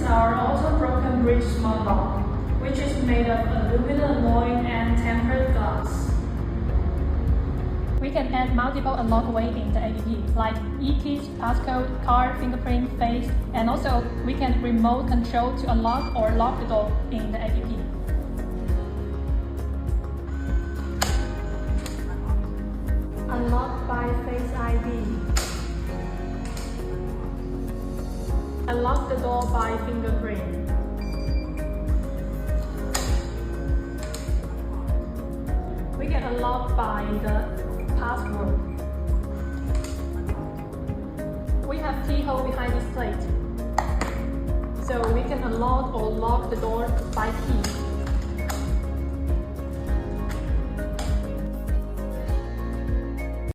our auto-broken bridge Smartlock, which is made of aluminum alloy and tempered glass. We can add multiple unlock ways in the app, like e-keys, passcode, card, fingerprint, face, and also we can remote control to unlock or lock the door in the app. Unlock by Face ID. Unlock the door by fingerprint. We can unlock by the password. We have keyhole behind this plate, so we can unlock or lock the door by key.